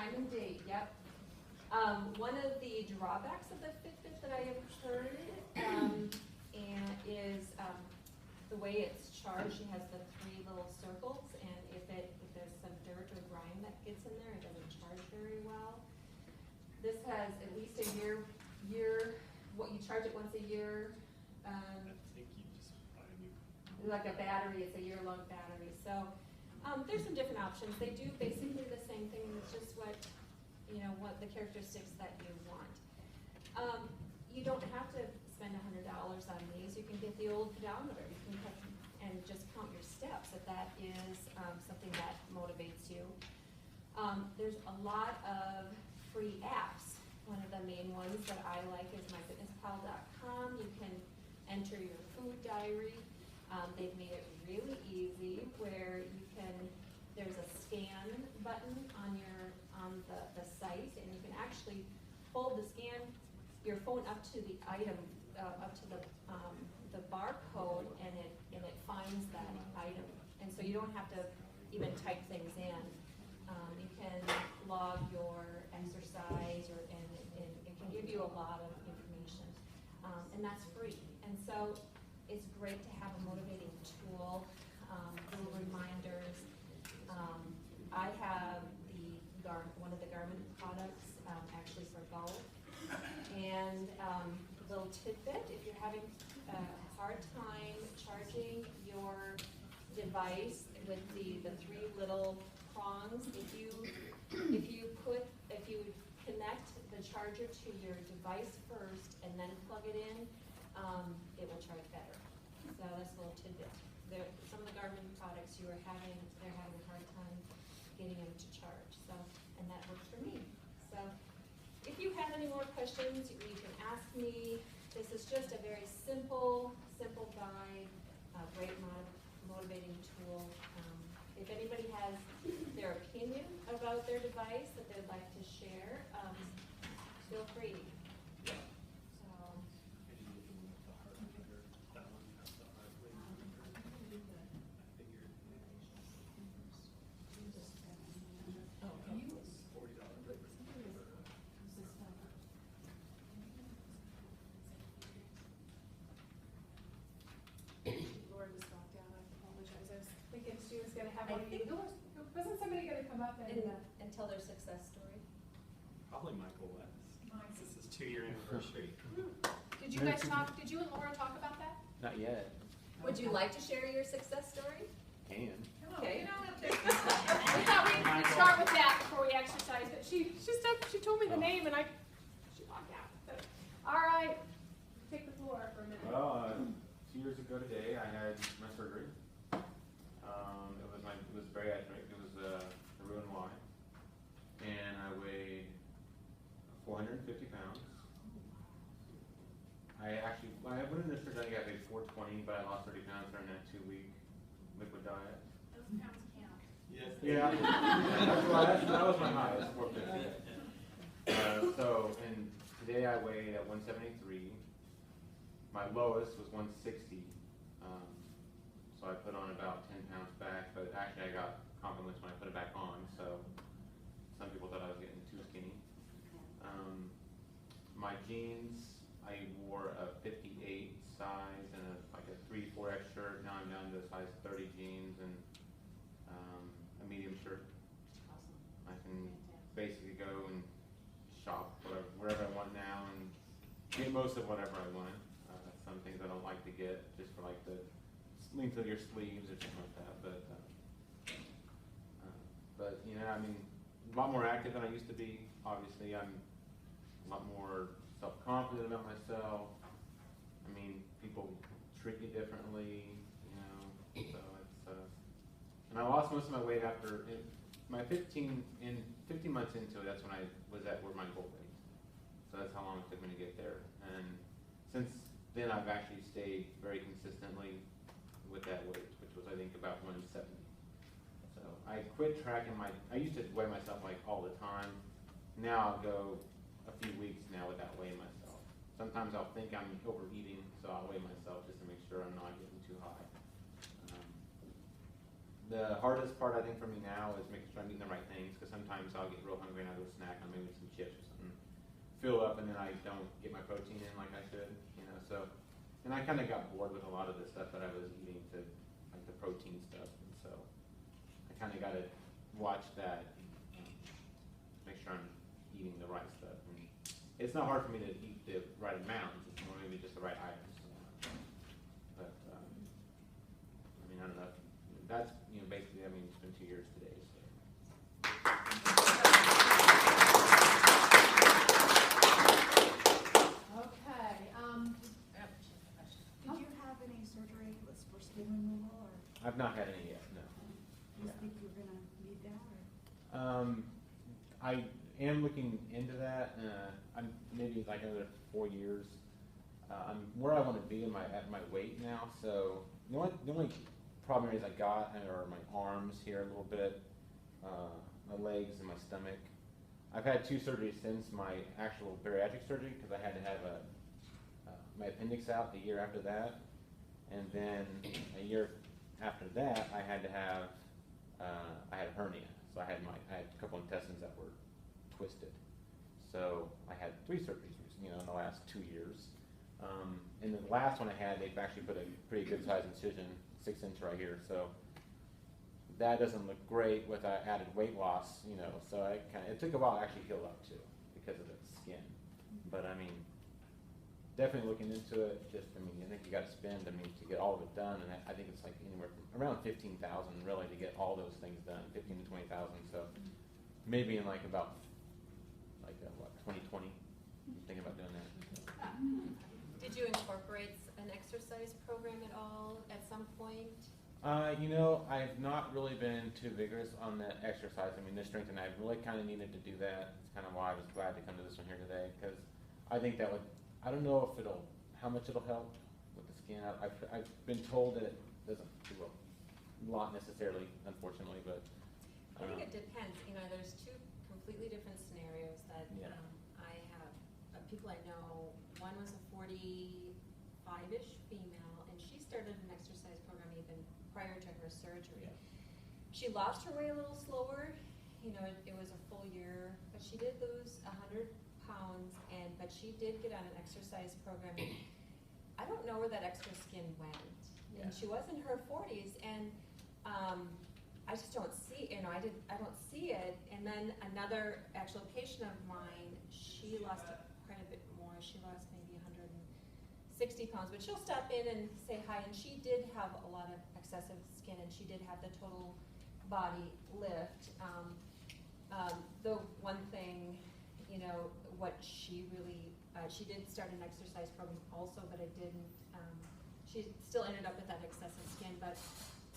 time and date, yep. One of the drawbacks of the Fitbit that I have heard and is the way it's charged. It has the 3 little circles, and if there's some dirt or grime that gets in there, it doesn't charge very well. This has at least a year. What you charge it once a year. I think you just buy a new. Like a battery, it's a year-long battery. So there's some different options. They do basically the same thing. It's just what the characteristics that you want. You don't have to spend $100 on these. You can get the old pedometer. You can and just count your steps if that is something that motivates you. There's a lot of free apps. One of the main ones that I like is myfitnesspal.com. You can enter your food diary. They've made it really easy where you can, there's a scan button on the site, and you can actually hold your phone up to the item, up to the barcode, and it finds that item. And so you don't have to even type things in. You can log your exercise, and it can give you a lot of information, and that's free. And so it's great to have a motivating tool, little reminders. I have one of the Garmin products actually for golf, and little tidbit: if you're having a hard time charging your device with the 3 little prongs, if you connect the charger to your device first and then plug it in, it will charge better. So that's a little tidbit. Some of the Garmin products they're having a hard time getting them to charge. So, and that works for me. So if you have any more questions, you can ask me. This is just a very simple guide, a great motivating tool. If anybody has their opinion about their device that they'd like to share, feel free. So. Wasn't somebody going to come up and tell their success story? Probably Michael West. This is 2-year anniversary. Did you guys talk? Did you and Laura talk about that? Not yet. Would you like to share your success story? Can. Okay. We thought we'd start with that before we exercise, but she told me the name and she walked out. So, all right, take the floor for a minute. Well, 2 years ago today, I had my surgery. It was bariatric. It was a Roux-en-Y, and I weighed 450 pounds. I went in the surgery. I think I weighed 420, but I lost 30 pounds during that 2-week liquid diet. Those pounds count. Yes. Yeah, that was my highest, 450. And today I weighed at 173. My lowest was 160. So I put on about 10 pounds back, but actually I got compliments when I put it back on, so some people thought I was getting too skinny. My jeans, I wore a 58 size and like a 3/4X shirt. Now I'm down to a size 30 jeans and a medium shirt. Awesome. I can basically go and shop wherever I want now and get most of whatever I want. Some things I don't like to get just for like the length of your sleeves or something like that, but I mean, a lot more active than I used to be. Obviously, I'm a lot more self-confident about myself. I mean, people treat you differently, so it's, and I lost most of my weight after, 15 months into it, that's when I was at where my goal weight. So that's how long it took me to get there. And since then, I've actually stayed very consistently with that weight, which was I think about 170. So I quit tracking I used to weigh myself like all the time. Now I'll go a few weeks now without weighing myself. Sometimes I'll think I'm overeating, so I'll weigh myself just to make sure I'm not getting too high. The hardest part I think for me now is making sure I'm eating the right things, because sometimes I'll get real hungry and I'll go snack on maybe some chips or something, fill up, and then I don't get my protein in like I should, you know. So, and I kind of got bored with a lot of the stuff that I was eating, to like the protein stuff, and so I kind of got to watch that, make sure I'm eating the right stuff. And it's not hard for me to eat the right amount; it's just more maybe just the right items. But I mean, I don't know. That's, you know, basically, I mean, it's been 2 years today, so. Okay, Did you have any surgery for skin removal, or I've not had any yet, no. do you think you're gonna need that, or? I am looking into that. I'm maybe like another 4 years. I'm where I want to be in at my weight now. So the only problem areas I got are my arms here a little bit, my legs and my stomach. I've had 2 surgeries since my actual bariatric surgery, because I had to have my appendix out the year after that, and then a year after that I had to have I had a hernia. So I had a couple intestines that were twisted. So I had 3 surgeries, you know, in the last 2 years. And the last one I had, they've actually put a pretty good sized incision, 6 inch right here. So that doesn't look great with added weight loss, you know. So it took a while to actually heal up too, because of the skin. But I mean, definitely looking into it. Just, I mean, I think you got to spend, I mean, to get all of it done, and I think it's like anywhere from around 15,000 really to get all those things done, 15 to 20,000. So maybe in like about what, 2020, I'm thinking about doing that. Did you incorporate an exercise program at all at some point? You know, I've not really been too vigorous on the exercise. I mean, the strength, and I really kind of needed to do that. It's kind of why I was glad to come to this one here today, because I think that would, I don't know if how much it'll help with the skin. I've been told that it doesn't do a lot necessarily, unfortunately, but. I think it depends. You know, there's 2 completely different scenarios that Yeah. I have. People I know, one was a 45-ish female, and she started an exercise program even prior to her surgery. Yeah. She lost her weight a little slower. You know, it was a full year, but she did lose 100 pounds, but she did get on an exercise program. I don't know where that extra skin went. Yeah. And she was in her 40s, and I just don't see, you know, I don't see it. And then another actual patient of mine, she lost quite a bit more. She lost maybe 160 pounds, but she'll stop in and say hi. And she did have a lot of excessive skin, and she did have the total body lift. The one thing, you know, what she really, she did start an exercise program also, but it didn't, she still ended up with that excessive skin. But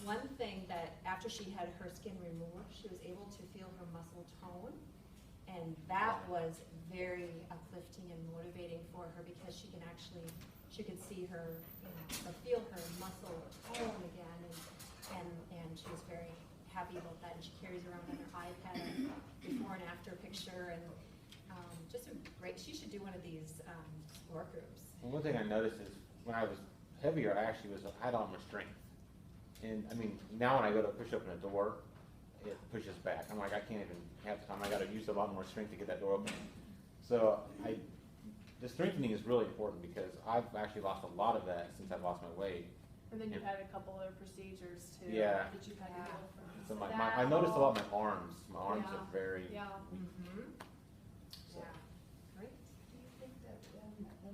one thing that after she had her skin removed, she was able to feel her muscle tone, and that was very uplifting and motivating for her, because she could see her, you know, or feel her muscle tone again, and she was very happy about that. And she carries around on her iPad a before and after picture, and just a great. She should do one of these sport groups. Well, one thing I noticed is when I was heavier, I actually had a lot more strength. And I mean, now when I go to push open a door, it pushes back. I'm like, I can't even have the time. I got to use a lot more strength to get that door open. So the strengthening is really important, because I've actually lost a lot of that since I've lost my weight. and then you had a couple other procedures too. Yeah. That you had to go from. So I noticed a lot of my arms. My arms Yeah. are very Yeah. Mm-hmm. So. Yeah. Great. Do you think that the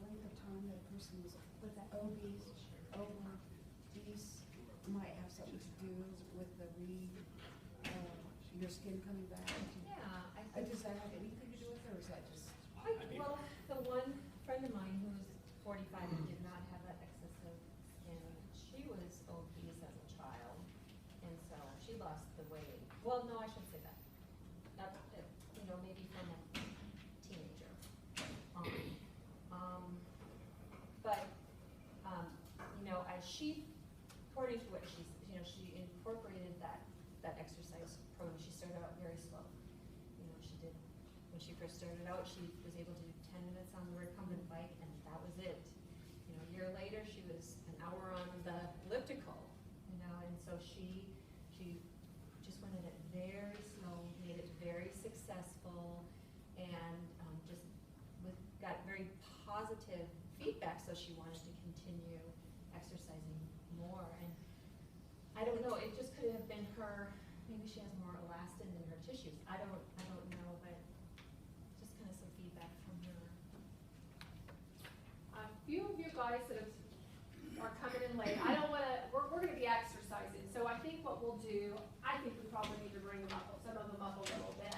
length of time that a person was obese, might have something to do with your skin coming back? Yeah, I think. Does that have anything to do with it, or is that just? Well, the one friend of mine who was 45 and did not have that excessive skin, she was obese as a child, and so she lost the weight. Well, no, I shouldn't say that. You know, maybe from a teenager. But you know, according to what she incorporated that exercise program. She started out very slow. You know, when she first started out, she was able to do 10 minutes on the recumbent bike, and that was it. You know, a year later, she was an hour on the elliptical. You know, and so she very slow, made it very successful, and got very positive feedback, so she wanted to continue exercising more. And I don't know, it just could have been her, maybe she has more elastin in her tissues. I don't know, but just kind of some feedback from her. A few of you guys that are coming in late, I don't want to, we're going to be exercising, so I think what we'll do, I think we probably need to bring some of them up a little bit.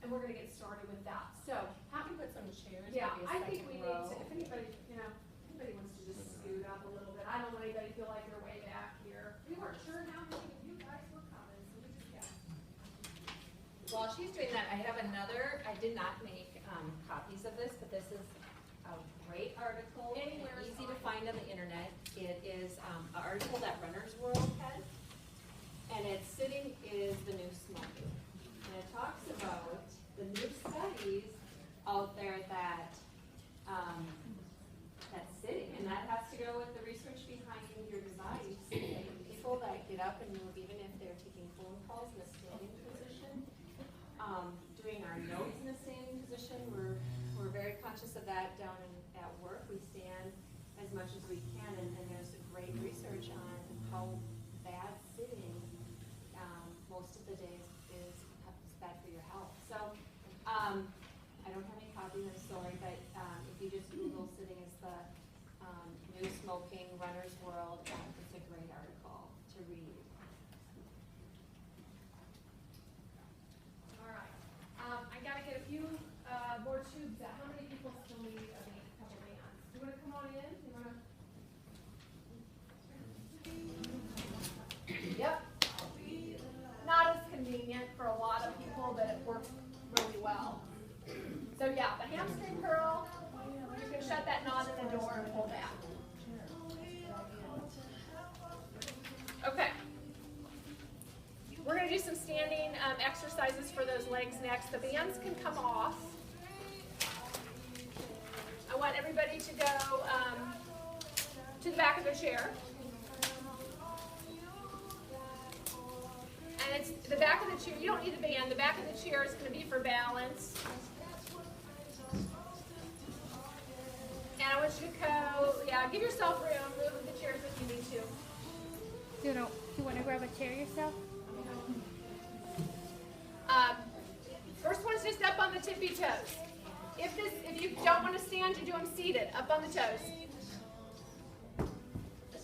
And we're going to get started with that. So, How can we put some chairs? yeah, maybe a I think second we row? need to, if anybody, anybody wants to just scoot up a little bit. I don't want anybody to feel like they're way back here. We weren't sure how many of you guys were coming, so we just guessed. While she's doing that, I have another, I did not make copies of this, but this is a great article. Anywhere is Easy to fine. find on the internet. It is an article that Runner's World had, and it's Sitting is the New Smoking. And it talks about the new studies out there that, that's sitting, and that has to go with the research behind your device. People that get up and move, even if they're taking phone calls in a standing position, doing our notes in the standing position, we're very conscious of that down at work. We stand as much as we can, and there's a great research on how bad sitting most of the days is bad for your health. So I don't have any copies, I'm sorry, but if you just Google Sitting is the New Smoking, Runner's World, it's a great article to read. All right. I gotta get a few more tubes out. How many people still need a couple bands? You wanna come on in? You wanna? Yep. Not as convenient for a lot of people, but it works really well. So yeah, the hamstring curl, you can shut that knot in the door and pull back. Okay. We're going to do some standing exercises for those legs next. The bands can come off. I want everybody to go to the back of their chair. And it's the back of the chair. You don't need a band. The back of the chair is going to be for balance. And I want you to go, give yourself room. Move the chairs if you need to. You want to grab a chair yourself? First one's just up on the tippy toes. If you don't want to stand, you do them seated, up on the toes.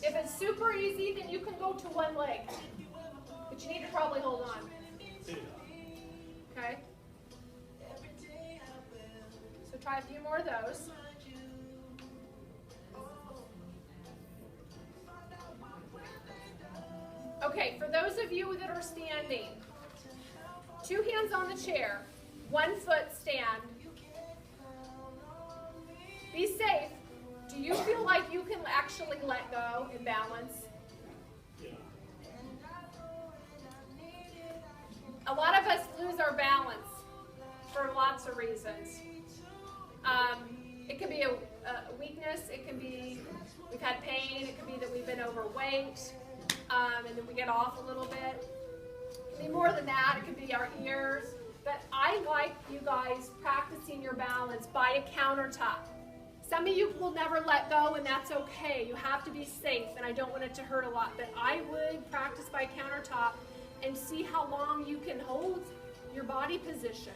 If it's super easy, then you can go to one leg. But you need to probably hold on. Okay? So try a few more of those. Okay, for those of you that are standing, 2 hands on the chair, 1 foot stand. Be safe. Do you feel like you can actually let go and balance? Yeah. A lot of us lose our balance for lots of reasons. It could be a weakness, it can be we've had pain, it could be that we've been overweight, and then we get off a little bit. It could be more than that, it could be our ears. But I like you guys practicing your balance by a countertop. Some of you will never let go, and that's okay. You have to be safe, and I don't want it to hurt a lot. But I would practice by countertop and see how long you can hold your body position.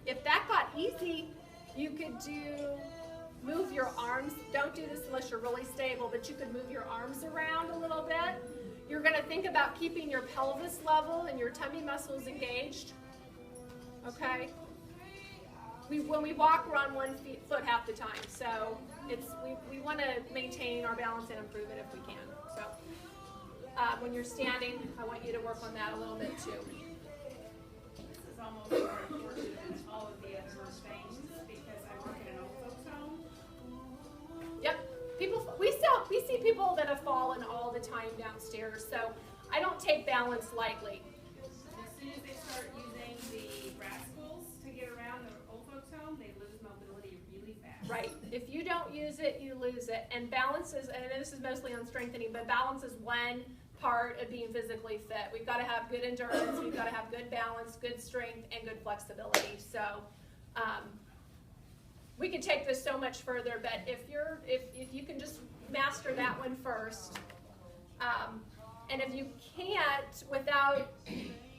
If that got easy, you could move your arms. Don't do this unless you're really stable, but you could move your arms around a little bit. You're going to think about keeping your pelvis level and your tummy muscles engaged. Okay? When we walk, we're on 1 foot half the time. So we want to maintain our balance and improve it if we can. So when you're standing, I want you to work on that a little bit too. This is almost more important than all of the other things because I work in an old folks home. Yep. We see people that have fallen all the time downstairs. So I don't take balance lightly. As soon as they start using the rascals to get around the old folks home, they lose mobility really fast. Right. If you don't use it, you lose it. And balance is, and this is mostly on strengthening, but balance is 1 part of being physically fit. We've got to have good endurance, we've got to have good balance, good strength, and good flexibility. So we can take this so much further, but if you can just master that one first, and if you can't without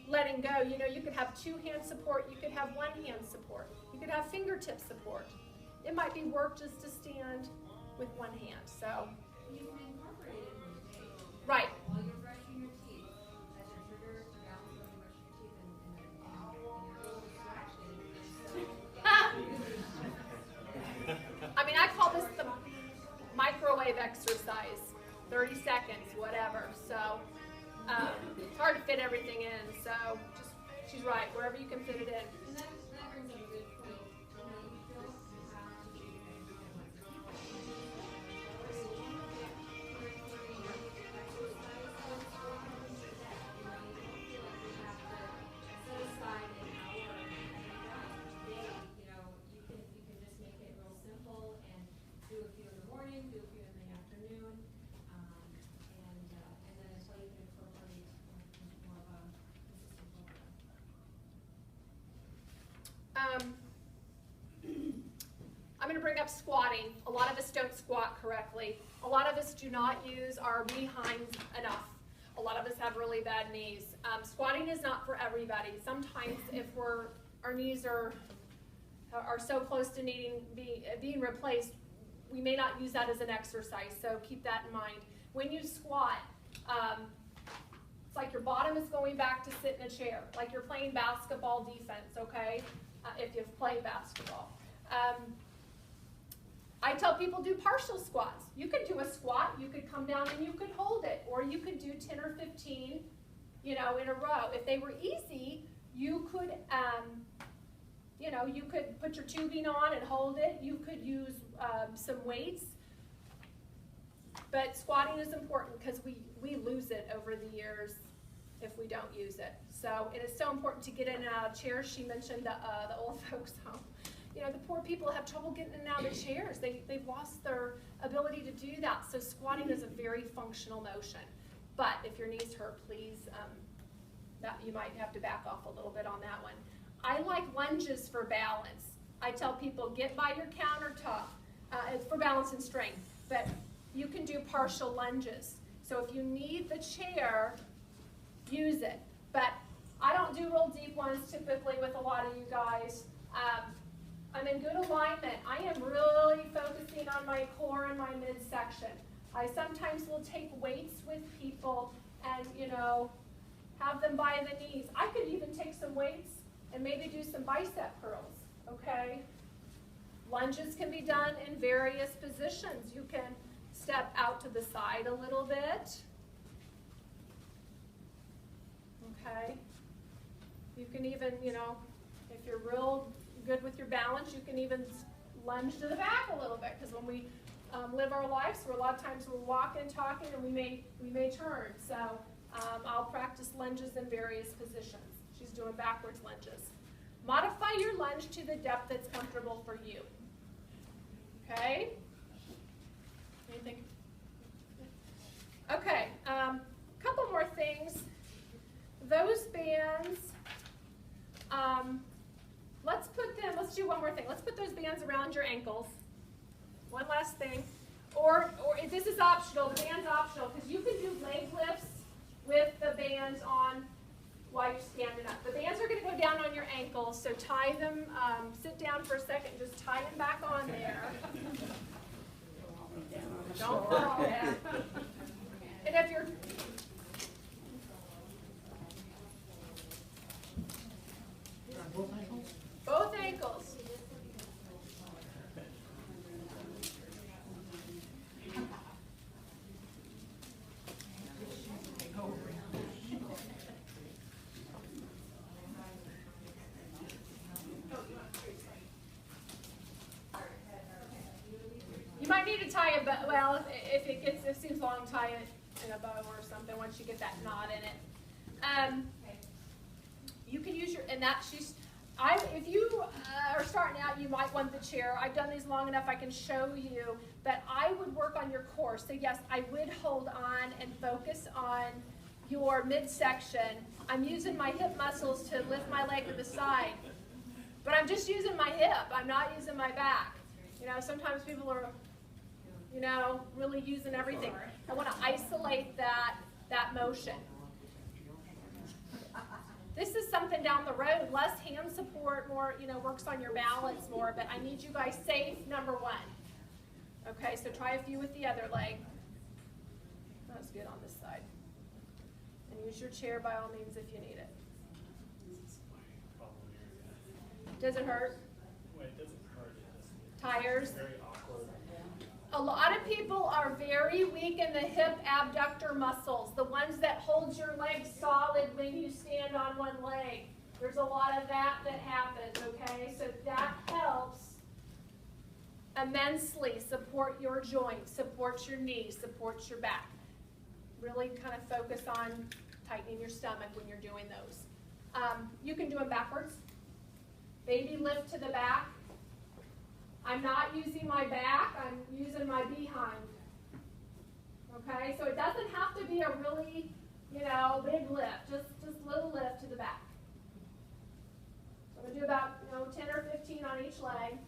letting go, you know, you could have 2-hand support, you could have 1-hand support, you could have fingertip support. It might be work just to stand with 1 hand. So You can incorporate it in your day. right. While you're brushing your teeth, as your trigger to balance while you're brushing your teeth, and you're a little distracted. I mean, I call this the microwave exercise. 30 seconds, whatever. So it's hard to fit everything in. So just, she's right, wherever you can fit it in. And that brings up a good point. You know, you don't have to do I'm going to bring up squatting. A lot of us don't squat correctly. A lot of us do not use our behinds enough. A lot of us have really bad knees. Squatting is not for everybody. Sometimes if our knees are so close to being replaced, we may not use that as an exercise, so keep that in mind. When you squat, it's like your bottom is going back to sit in a chair, like you're playing basketball defense, okay? If you've played basketball. I tell people do partial squats. You could do a squat, you could come down and you could hold it, or you could do 10 or 15, you know, in a row. If they were easy, you could, you could put your tubing on and hold it. You could use some weights. But squatting is important because we lose it over the years if we don't use it. So it is so important to get in and out of chairs. She mentioned the old folks home. You know, the poor people have trouble getting in and out of chairs. They've lost their ability to do that. So squatting is a very functional motion. But if your knees hurt, please, you might have to back off a little bit on that one. I like lunges for balance. I tell people, get by your countertop. It's for balance and strength. But you can do partial lunges. So if you need the chair, use it. But I don't do real deep ones typically with a lot of you guys. I'm in good alignment. I am really focusing on my core and my midsection. I sometimes will take weights with people and, you know, have them by the knees. I could even take some weights and maybe do some bicep curls, okay? Lunges can be done in various positions. You can step out to the side a little bit. Okay? You can even, you know, if you're real good with your balance, you can even lunge to the back a little bit, because when we live our lives, a lot of times we're walking, talking, and we may turn. So I'll practice lunges in various positions. She's doing backwards lunges. Modify your lunge to the depth that's comfortable for you. Okay? Anything? Okay, couple more things. Those bands, let's do one more thing. Let's put those bands around your ankles. One last thing. Or if this is optional, the band's optional, because you can do leg lifts with the bands on while you're standing up. The bands are going to go down on your ankles, so tie them, sit down for a second, just tie them back on there. Don't fall down. And if you're both ankles. You might need to tie a bow. Well, if it seems long, tie it in a bow or something once you get that knot in it. You can use your, and that she's, if you are starting out, you might want the chair. I've done these long enough, I can show you, but I would work on your core. So yes, I would hold on and focus on your midsection. I'm using my hip muscles to lift my leg to the side. But I'm just using my hip. I'm not using my back. You know, sometimes people are, you know, really using everything. I want to isolate that motion. This is something down the road. Less hand support, more, you know, works on your balance more. But I need you guys safe, number one. Okay, so try a few with the other leg. That's good on this side. And use your chair by all means if you need it. Does it hurt? Well, it doesn't hurt, it just Tires? it's very awkward. A lot of people are very weak in the hip abductor muscles, the ones that hold your leg solid when you stand on one leg. There's a lot of that happens, okay? So that helps immensely support your joints, support your knees, support your back. Really kind of focus on tightening your stomach when you're doing those. You can do them backwards. Baby lift to the back. I'm not using my back, I'm using my behind. Okay, so it doesn't have to be a really, you know, big lift, just little lift to the back. So I'm going to do about, you know, 10 or 15 on each leg.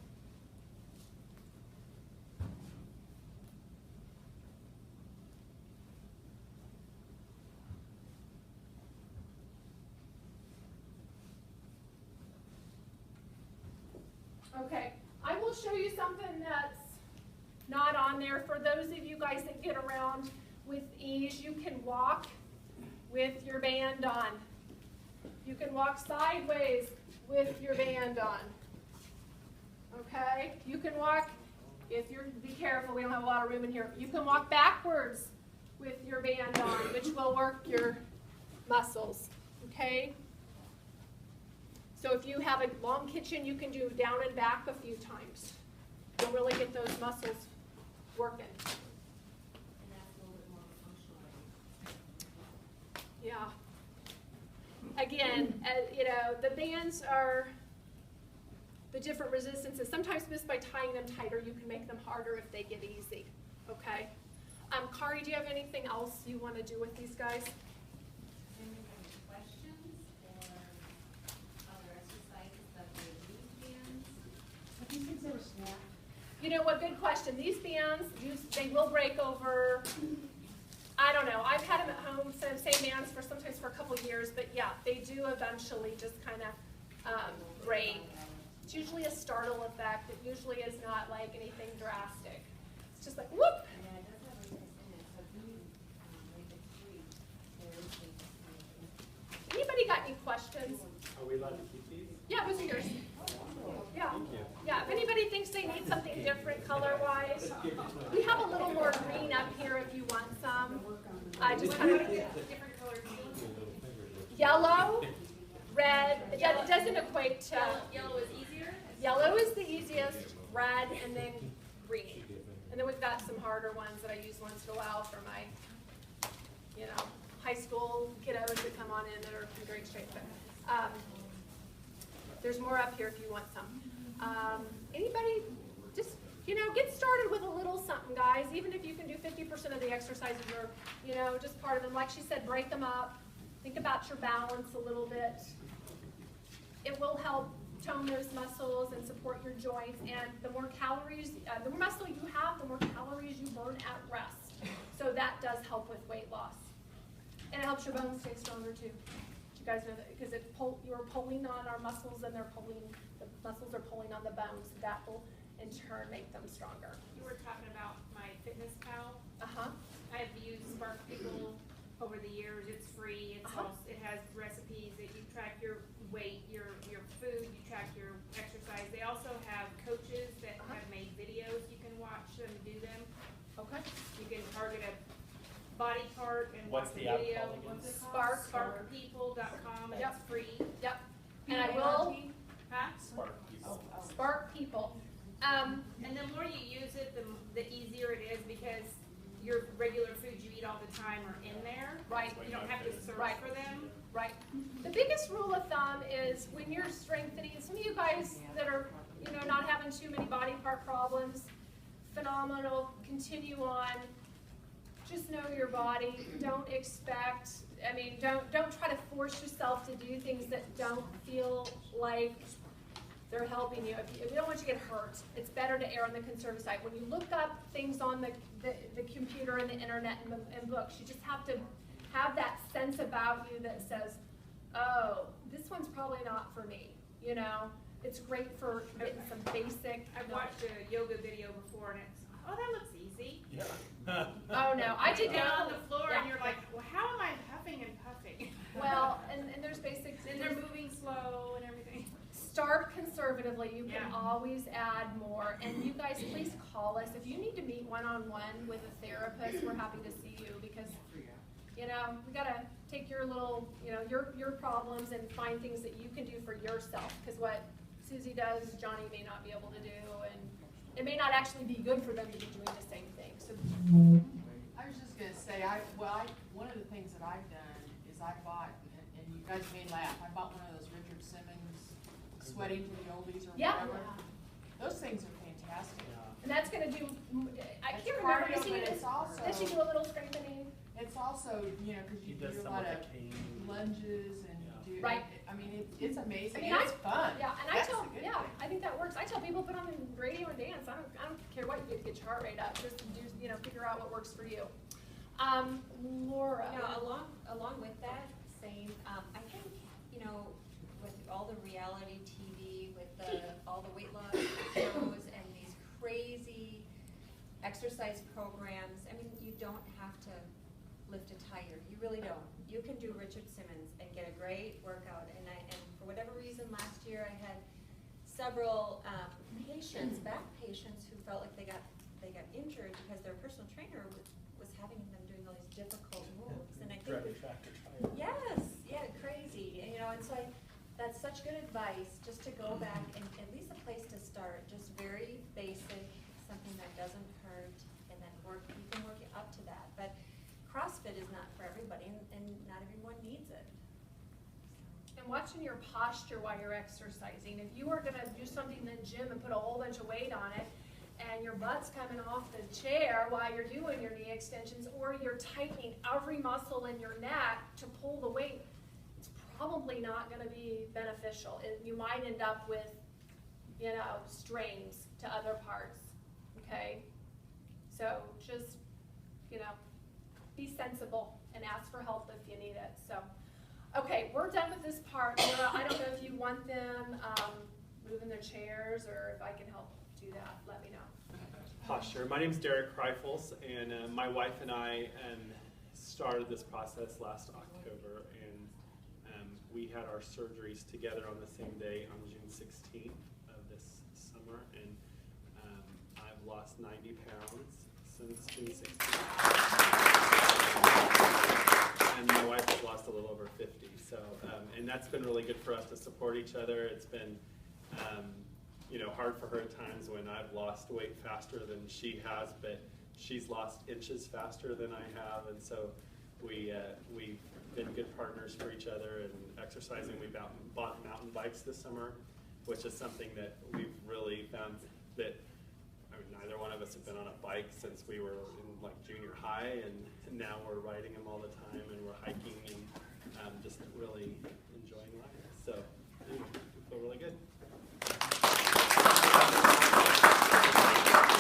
Okay, I will show you something that's not on there. For those of you guys that get around with ease, you can walk with your band on. You can walk sideways with your band on. Okay, you can walk, if you're, be careful, we don't have a lot of room in here. You can walk backwards with your band on, which will work your muscles, okay? So if you have a long kitchen, you can do down and back a few times. You'll really get those muscles working. And that's a little bit more functional. Yeah. Again, you know, the bands are the different resistances. Sometimes just by tying them tighter, you can make them harder if they get easy. Okay? Kari, do you have anything else you want to do with these guys? You know what, good question. These bands, they will break over, I don't know. I've had them at home, same bands for sometimes for a couple years, but yeah, they do eventually just kind of break. It's usually a startle effect. It usually is not like anything drastic. It's just like, whoop! Anybody got any questions? Are we allowed to keep these? Yeah, those are yours. Yeah. Thank you. Yeah, if anybody thinks they need something different color-wise, we have a little more green up here if you want some. I just kind of, Different colors. yellow, red, yeah, it doesn't equate to, Yellow is easier. yellow is the easiest, red, and then green. And then we've got some harder ones that I use once in a while for my, you know, high school kiddos that come on in that are in great shape. But, there's more up here if you want some. Anybody, just, you know, get started with a little something, guys. Even if you can do 50% of the exercises or, you know, just part of them. Like she said, break them up. Think about your balance a little bit. It will help tone those muscles and support your joints. And the more calories, the more muscle you have, the more calories you burn at rest. So that does help with weight loss. And it helps your bones stay stronger too. You guys know that because you're pulling on our muscles and the muscles are pulling on the bones. That will in turn make them stronger. You were talking about my Fitness Pal. Uh-huh. I've used Spark People over the years. It's free. It's also, it has recipes that you track your weight, your food, you track your exercise. They also have coaches that have made videos. You can watch them do them. Okay. You can target a body part and What's watch the the app video. called again? Sparkpeople.com, and Yep. it's free. Yep. And I will Huh? Spark people. spark people. And the more you use it, the easier it is because your regular foods you eat all the time are in there. Right. You don't have to search Right. for them. Right. The biggest rule of thumb is when you're strengthening, some of you guys that are, you know, not having too many body part problems, phenomenal, continue on. just know your body. Don't expect, I mean, don't try to force yourself to do things that don't feel like they're helping you. If you don't want you to get hurt, it's better to err on the conservative side. When you look up things on the computer and the internet and books, you just have to have that sense about you that says, oh, this one's probably not for me, you know? It's great for getting some basic. I've watched a yoga video before and it's, oh, that looks easy. Yeah. Oh no, I did down not. on the floor Yeah. and you're like, well, how am I huffing and puffing? Well, and there's basic. And they're moving slow and everything. Start conservatively. You can Yeah. always add more. And you guys, please call us if you need to meet one-on-one with a therapist. We're happy to see you because, you know, we gotta take your little, you know, your problems and find things that you can do for yourself. Because what Susie does, Johnny may not be able to do, and it may not actually be good for them to be doing the same thing. So. I was just gonna say, one of the things that I've done is I bought, and you guys may laugh, I bought one of those Richard Simmons Sweating to the Oldies or Yeah. whatever. Those things are fantastic. And that's gonna do, I It's can't remember, cardio, does but it's also- she do a little strengthening? It's also, you know, cause He you does do a some lot with of the cane. lunges and Yeah. you do, Right. I mean, it's amazing, I mean, and it's fun. Yeah, and I That's tell, the good yeah, thing. I think that works. I tell people put on the radio and dance. I don't care what you do to get your heart rate up. Just do, you know, figure out what works for you. Laura. You know, along with that, I think, you know, with all the reality TV, with all the weight loss shows and these crazy exercise programs, I mean, you don't have to lift a tire. You really don't. You can do Richard Simmons and get a great workout. And for whatever reason, last year I had several patients, back patients, who felt like they got injured because their personal trainer was having them doing all these difficult moves. And I think Drive a tractor trailer. yes, yeah, crazy. And, you know, and so that's such good advice, just to go back and at least a place to start, just very basic, something that doesn't hurt, and then you can work it up to that. But CrossFit is not for everybody, and not everyone needs it. And watching your posture while you're exercising. If you were gonna do something in the gym and put a whole bunch of weight on it, and your butt's coming off the chair while you're doing your knee extensions, or you're tightening every muscle in your neck to pull the weight, it's probably not gonna be beneficial. You might end up with, you know, strains to other parts, okay? So just, you know, be sensible and ask for help if you need it, so. Okay, we're done with this part. Laura, I don't know if you want them moving their chairs, or if I can help do that, let me know. Posture. My name is Derek Kreifels, and my wife and I started this process last October, and we had our surgeries together on the same day on June 16th of this summer, and I've lost 90 pounds since June 16th. And my wife has lost a little over 50, so, and that's been really good for us to support each other. It's been, you know, hard for her at times when I've lost weight faster than she has, but she's lost inches faster than I have, and so we've been good partners for each other and exercising. We bought mountain bikes this summer, which is something that we've really found that, I mean, neither one of us have been on a bike since we were in like junior high, and now we're riding them all the time, and we're hiking and just really enjoying life. So anyway, we feel really good.